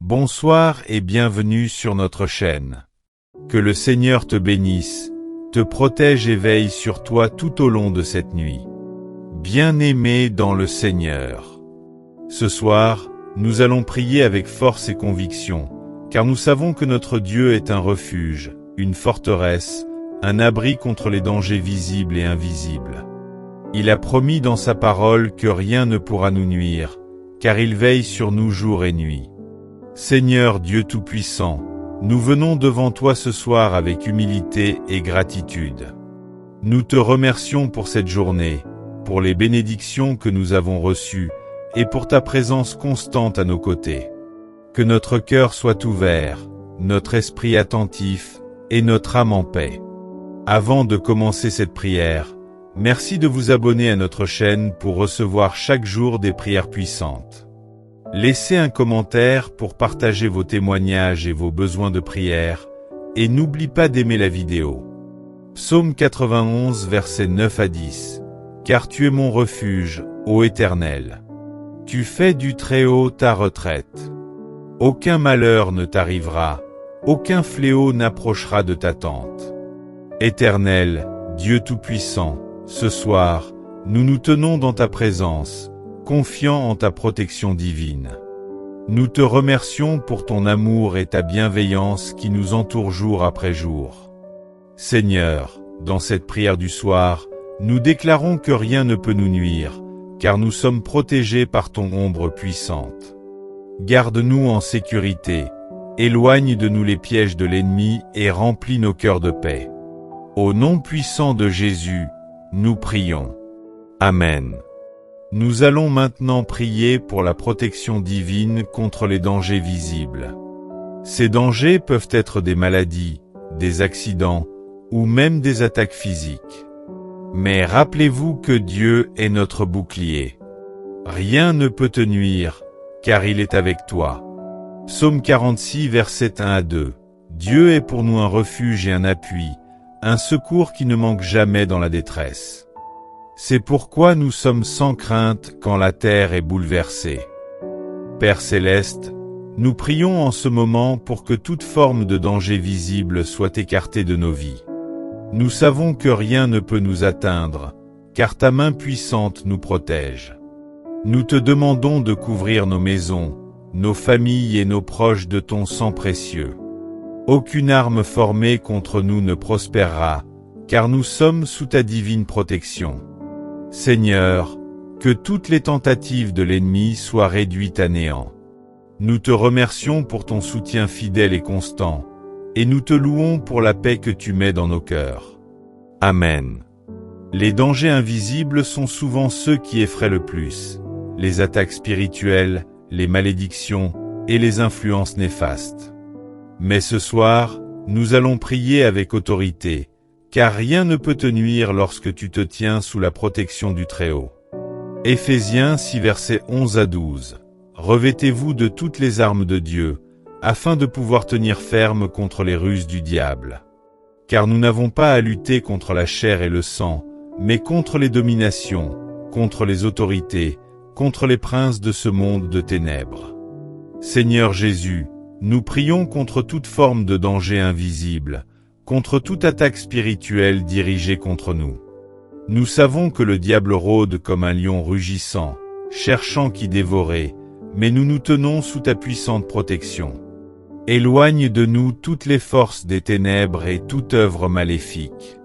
Bonsoir et bienvenue sur notre chaîne. Que le Seigneur te bénisse, te protège et veille sur toi tout au long de cette nuit. Bien-aimé dans le Seigneur. Ce soir, nous allons prier avec force et conviction, car nous savons que notre Dieu est un refuge, une forteresse, un abri contre les dangers visibles et invisibles. Il a promis dans sa parole que rien ne pourra nous nuire, car il veille sur nous jour et nuit. Seigneur Dieu Tout-Puissant, nous venons devant toi ce soir avec humilité et gratitude. Nous te remercions pour cette journée, pour les bénédictions que nous avons reçues, et pour ta présence constante à nos côtés. Que notre cœur soit ouvert, notre esprit attentif, et notre âme en paix. Avant de commencer cette prière, merci de vous abonner à notre chaîne pour recevoir chaque jour des prières puissantes. Laissez un commentaire pour partager vos témoignages et vos besoins de prière, et n'oublie pas d'aimer la vidéo. Psaume 91 versets 9 à 10. Car tu es mon refuge, ô Éternel. Tu fais du Très-Haut ta retraite. Aucun malheur ne t'arrivera, aucun fléau n'approchera de ta tente. Éternel, Dieu Tout-Puissant, ce soir, nous nous tenons dans ta présence, confiants en ta protection divine. Nous te remercions pour ton amour et ta bienveillance qui nous entourent jour après jour. Seigneur, dans cette prière du soir, nous déclarons que rien ne peut nous nuire, car nous sommes protégés par ton ombre puissante. Garde-nous en sécurité, éloigne de nous les pièges de l'ennemi et remplis nos cœurs de paix. Au nom puissant de Jésus, nous prions. Amen. Nous allons maintenant prier pour la protection divine contre les dangers visibles. Ces dangers peuvent être des maladies, des accidents, ou même des attaques physiques. Mais rappelez-vous que Dieu est notre bouclier. Rien ne peut te nuire, car il est avec toi. Psaume 46 versets 1 à 2. Dieu est pour nous un refuge et un appui, un secours qui ne manque jamais dans la détresse. C'est pourquoi nous sommes sans crainte quand la terre est bouleversée. Père Céleste, nous prions en ce moment pour que toute forme de danger visible soit écartée de nos vies. Nous savons que rien ne peut nous atteindre, car ta main puissante nous protège. Nous te demandons de couvrir nos maisons, nos familles et nos proches de ton sang précieux. Aucune arme formée contre nous ne prospérera, car nous sommes sous ta divine protection. Seigneur, que toutes les tentatives de l'ennemi soient réduites à néant. Nous te remercions pour ton soutien fidèle et constant, et nous te louons pour la paix que tu mets dans nos cœurs. Amen. Les dangers invisibles sont souvent ceux qui effraient le plus, les attaques spirituelles, les malédictions et les influences néfastes. Mais ce soir, nous allons prier avec autorité, car rien ne peut te nuire lorsque tu te tiens sous la protection du Très-Haut. Éphésiens 6 versets 11 à 12. Revêtez-vous de toutes les armes de Dieu, afin de pouvoir tenir ferme contre les ruses du diable. Car nous n'avons pas à lutter contre la chair et le sang, mais contre les dominations, contre les autorités, contre les princes de ce monde de ténèbres. Seigneur Jésus, nous prions contre toute forme de danger invisible, contre toute attaque spirituelle dirigée contre nous. Nous savons que le diable rôde comme un lion rugissant, cherchant qui dévorer, mais nous nous tenons sous ta puissante protection. Éloigne de nous toutes les forces des ténèbres et toute œuvre maléfique.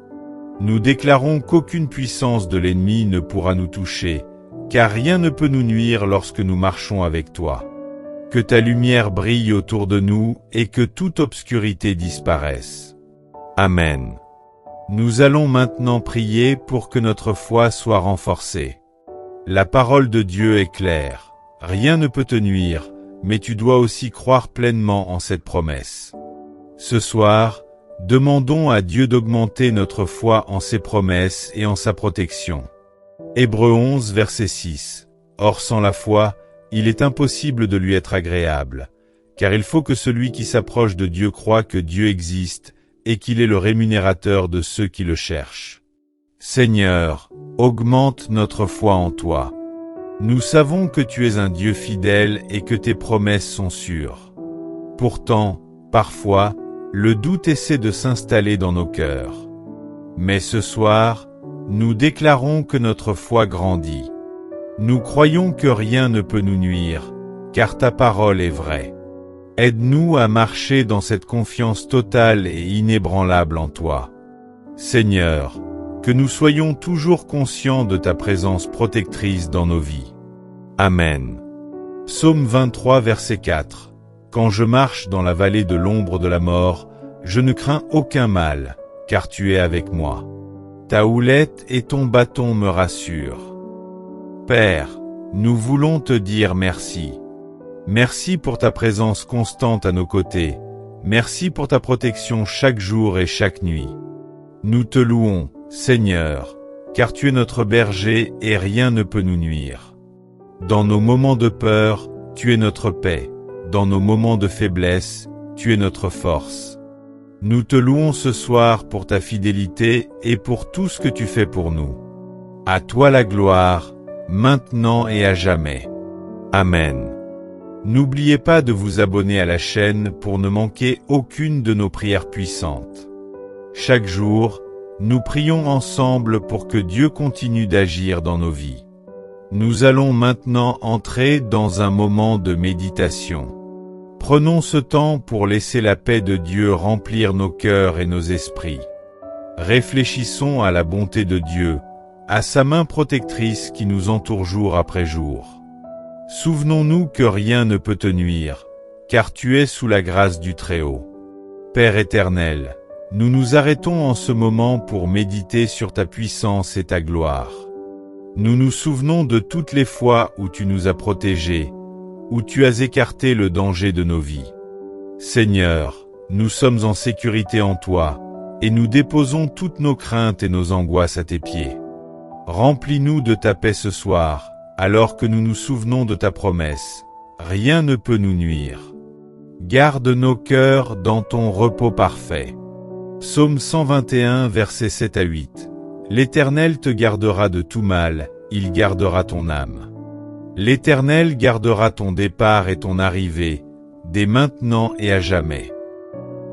Nous déclarons qu'aucune puissance de l'ennemi ne pourra nous toucher, car rien ne peut nous nuire lorsque nous marchons avec toi. Que ta lumière brille autour de nous et que toute obscurité disparaisse. Amen. Nous allons maintenant prier pour que notre foi soit renforcée. La parole de Dieu est claire. Rien ne peut te nuire, mais tu dois aussi croire pleinement en cette promesse. Ce soir, demandons à Dieu d'augmenter notre foi en ses promesses et en sa protection. Hébreux 11 verset 6. Or sans la foi, il est impossible de lui être agréable, car il faut que celui qui s'approche de Dieu croie que Dieu existe, et qu'il est le rémunérateur de ceux qui le cherchent. Seigneur, augmente notre foi en toi. Nous savons que tu es un Dieu fidèle et que tes promesses sont sûres. Pourtant, parfois, le doute essaie de s'installer dans nos cœurs. Mais ce soir, nous déclarons que notre foi grandit. Nous croyons que rien ne peut nous nuire, car ta parole est vraie. Aide-nous à marcher dans cette confiance totale et inébranlable en toi. Seigneur, que nous soyons toujours conscients de ta présence protectrice dans nos vies. Amen. Psaume 23, verset 4. Quand je marche dans la vallée de l'ombre de la mort, je ne crains aucun mal, car tu es avec moi. Ta houlette et ton bâton me rassurent. Père, nous voulons te dire merci. Merci pour ta présence constante à nos côtés. Merci pour ta protection chaque jour et chaque nuit. Nous te louons, Seigneur, car tu es notre berger et rien ne peut nous nuire. Dans nos moments de peur, tu es notre paix. Dans nos moments de faiblesse, tu es notre force. Nous te louons ce soir pour ta fidélité et pour tout ce que tu fais pour nous. À toi la gloire, maintenant et à jamais. Amen. N'oubliez pas de vous abonner à la chaîne pour ne manquer aucune de nos prières puissantes. Chaque jour, nous prions ensemble pour que Dieu continue d'agir dans nos vies. Nous allons maintenant entrer dans un moment de méditation. Prenons ce temps pour laisser la paix de Dieu remplir nos cœurs et nos esprits. Réfléchissons à la bonté de Dieu, à sa main protectrice qui nous entoure jour après jour. Souvenons-nous que rien ne peut te nuire, car tu es sous la grâce du Très-Haut. Père éternel, nous nous arrêtons en ce moment pour méditer sur ta puissance et ta gloire. Nous nous souvenons de toutes les fois où tu nous as protégés, où tu as écarté le danger de nos vies. Seigneur, nous sommes en sécurité en toi, et nous déposons toutes nos craintes et nos angoisses à tes pieds. Remplis-nous de ta paix ce soir, alors que nous nous souvenons de ta promesse. Rien ne peut nous nuire. Garde nos cœurs dans ton repos parfait. Psaume 121, versets 7 à 8. L'Éternel te gardera de tout mal, il gardera ton âme. L'Éternel gardera ton départ et ton arrivée, dès maintenant et à jamais.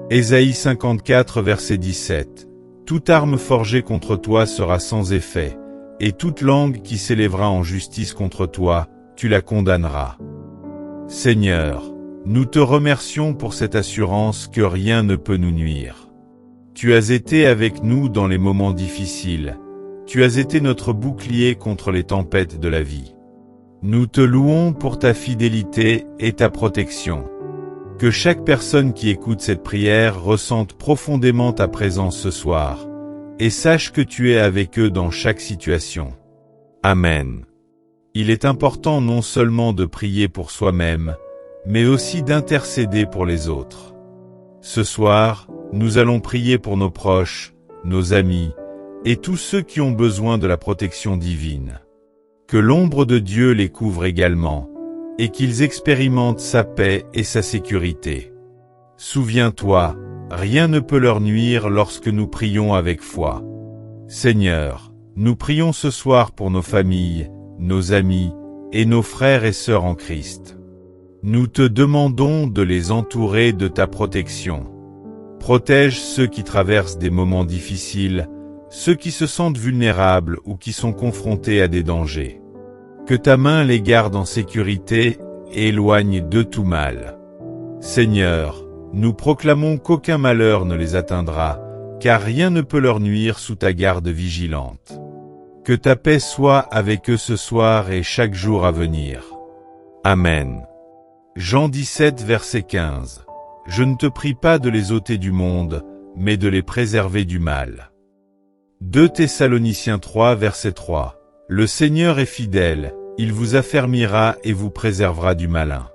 Ésaïe 54, verset 17. Toute arme forgée contre toi sera sans effet, et toute langue qui s'élèvera en justice contre toi, tu la condamneras. Seigneur, nous te remercions pour cette assurance que rien ne peut nous nuire. Tu as été avec nous dans les moments difficiles. Tu as été notre bouclier contre les tempêtes de la vie. Nous te louons pour ta fidélité et ta protection. Que chaque personne qui écoute cette prière ressente profondément ta présence ce soir, et sache que tu es avec eux dans chaque situation. Amen. Il est important non seulement de prier pour soi-même, mais aussi d'intercéder pour les autres. Ce soir, nous allons prier pour nos proches, nos amis, et tous ceux qui ont besoin de la protection divine. Que l'ombre de Dieu les couvre également, et qu'ils expérimentent sa paix et sa sécurité. Souviens-toi, rien ne peut leur nuire lorsque nous prions avec foi. Seigneur, nous prions ce soir pour nos familles, nos amis, et nos frères et sœurs en Christ. Nous te demandons de les entourer de ta protection. Protège ceux qui traversent des moments difficiles, ceux qui se sentent vulnérables ou qui sont confrontés à des dangers. Que ta main les garde en sécurité et éloigne de tout mal. Seigneur, nous proclamons qu'aucun malheur ne les atteindra, car rien ne peut leur nuire sous ta garde vigilante. Que ta paix soit avec eux ce soir et chaque jour à venir. Amen. Jean 17, verset 15. Je ne te prie pas de les ôter du monde, mais de les préserver du mal. 2 Thessaloniciens 3, verset 3. Le Seigneur est fidèle, il vous affermira et vous préservera du malin.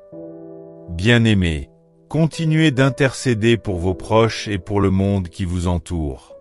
Bien-aimés, continuez d'intercéder pour vos proches et pour le monde qui vous entoure.